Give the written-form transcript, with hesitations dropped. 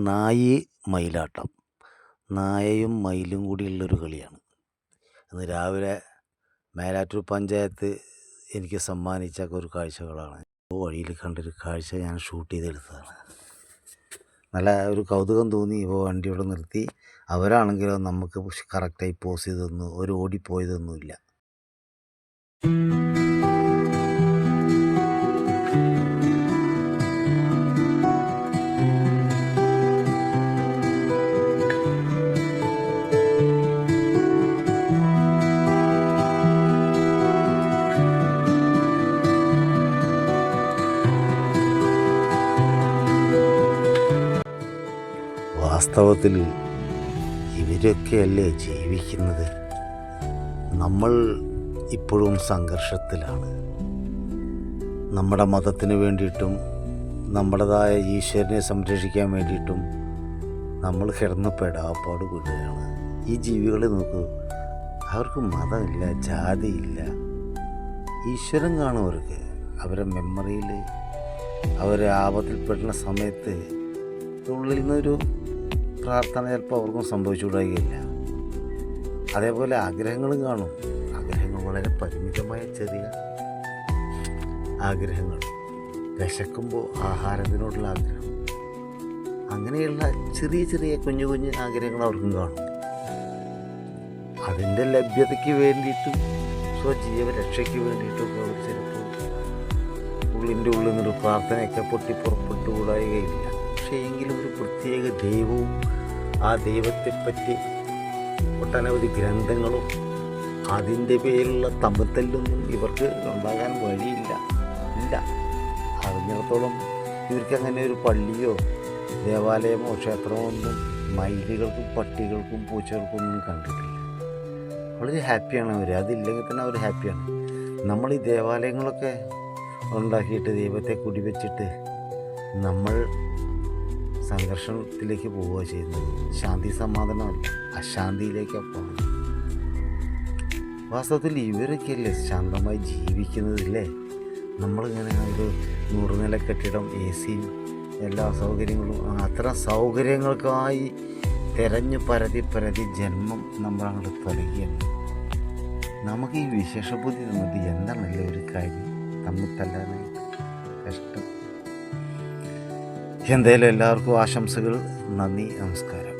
നായി മയിലാട്ടം. നായയും മയിലും കൂടിയുള്ളൊരു കളിയാണ്. ഇന്ന് രാവിലെ മേലാറ്റൂർ പഞ്ചായത്ത് എനിക്ക് സമ്മാനിച്ച ഒരു കാഴ്ചകളാണ്. വഴിയിൽ കണ്ടൊരു കാഴ്ച ഞാൻ ഷൂട്ട് ചെയ്തെടുത്തതാണ്. നല്ല ഒരു കൗതുകം തോന്നി. ഇപ്പോൾ വണ്ടിയോടെ നിർത്തി. അവരാണെങ്കിലോ നമുക്ക് കറക്റ്റായി പോസ് ചെയ്തൊന്നും ഓടിപ്പോയതൊന്നുമില്ല. വാസ്തവത്തിൽ ഇവരൊക്കെയല്ലേ ജീവിക്കുന്നത്. നമ്മൾ ഇപ്പോഴും സംഘർഷത്തിലാണ്. നമ്മുടെ മതത്തിന് വേണ്ടിയിട്ടും നമ്മുടേതായ ഈശ്വരനെ സംരക്ഷിക്കാൻ വേണ്ടിയിട്ടും നമ്മൾ കിടന്ന് പെടാപ്പാട് പെടുകയാണ്. ഈ ജീവികളെ നോക്കൂ, അവർക്ക് മതമില്ല, ജാതിയില്ല, ഈശ്വരൻ കാണും അവർക്ക്. അവരുടെ മെമ്മറിയിൽ അവർ ആപത്തിൽപ്പെടുന്ന സമയത്ത് ഉള്ളിൽ നിന്നൊരു പ്രാർത്ഥന ചിലപ്പോൾ അവർക്കും സംഭവിച്ചുകൂടായില്ല. അതേപോലെ ആഗ്രഹങ്ങളും കാണും. ആഗ്രഹങ്ങൾ വളരെ പരിമിതമായ ചെറിയ ആഗ്രഹങ്ങൾ, വിശക്കുമ്പോൾ ആഹാരത്തിനോടുള്ള ആഗ്രഹം, അങ്ങനെയുള്ള ചെറിയ ചെറിയ കുഞ്ഞു കുഞ്ഞു ആഗ്രഹങ്ങൾ അവർക്കും കാണും. അതിൻ്റെ ലഭ്യതയ്ക്ക് വേണ്ടിയിട്ടും സ്വജീവരക്ഷയ്ക്ക് വേണ്ടിയിട്ടൊക്കെ അവർ ചിലപ്പോൾ ഉള്ളിൻ്റെ ഉള്ളിൽ നിന്നൊരു പ്രാർത്ഥനയൊക്കെ പൊട്ടിപ്പുറപ്പെട്ടുകൂടായികയില്ല. പക്ഷേ എങ്കിലും ഒരു പ്രത്യേക ദൈവവും ആ ദൈവത്തെപ്പറ്റി ഒട്ടനവധി ഗ്രന്ഥങ്ങളും അതിൻ്റെ പേരിലുള്ള തമ്മിത്തല്ലൊന്നും ഇവർക്ക് ഉണ്ടാകാൻ വഴിയില്ല. അറിഞ്ഞിടത്തോളം ഇവർക്ക് അങ്ങനെ ഒരു പള്ളിയോ ദേവാലയമോ ക്ഷേത്രമോ ഒന്നും മയിലുകൾക്കും പട്ടികൾക്കും പൂച്ചകൾക്കും ഒന്നും കണ്ടിട്ടില്ല. വളരെ ഹാപ്പിയാണ് അവർ. അതില്ലെങ്കിൽ തന്നെ അവർ ഹാപ്പിയാണ്. നമ്മൾ ഈ ദേവാലയങ്ങളൊക്കെ ഉണ്ടാക്കിയിട്ട് ദൈവത്തെ കുടിവെച്ചിട്ട് നമ്മൾ സംഘർഷത്തിലേക്ക് പോവുക ചെയ്യുന്നത്. ശാന്തി സമാധാനമല്ല, അശാന്തിയിലേക്കാണ് പോകുന്നത്. വാസ്തവത്തിൽ ഇവരൊക്കെയല്ലേ ശാന്തമായി ജീവിക്കുന്നതില്ലേ. നമ്മളിങ്ങനെ ഒരു 100 നില കെട്ടിടം, AC, എല്ലാ സൗകര്യങ്ങളും, അത്തരം സൗകര്യങ്ങൾക്കായി തിരഞ്ഞു പരതി ജന്മം നമ്മളങ്ങോട്ട് തുടങ്ങിയാണ്. നമുക്ക് ഈ വിശേഷ ബുദ്ധി തന്നിട്ട് എന്താണല്ലേ ഒരു കാര്യം തമ്മിത്തല്ലാനായിട്ട് കഷ്ടം. എന്തായാലും എല്ലാവർക്കും ആശംസകൾ. നന്ദി, നമസ്കാരം.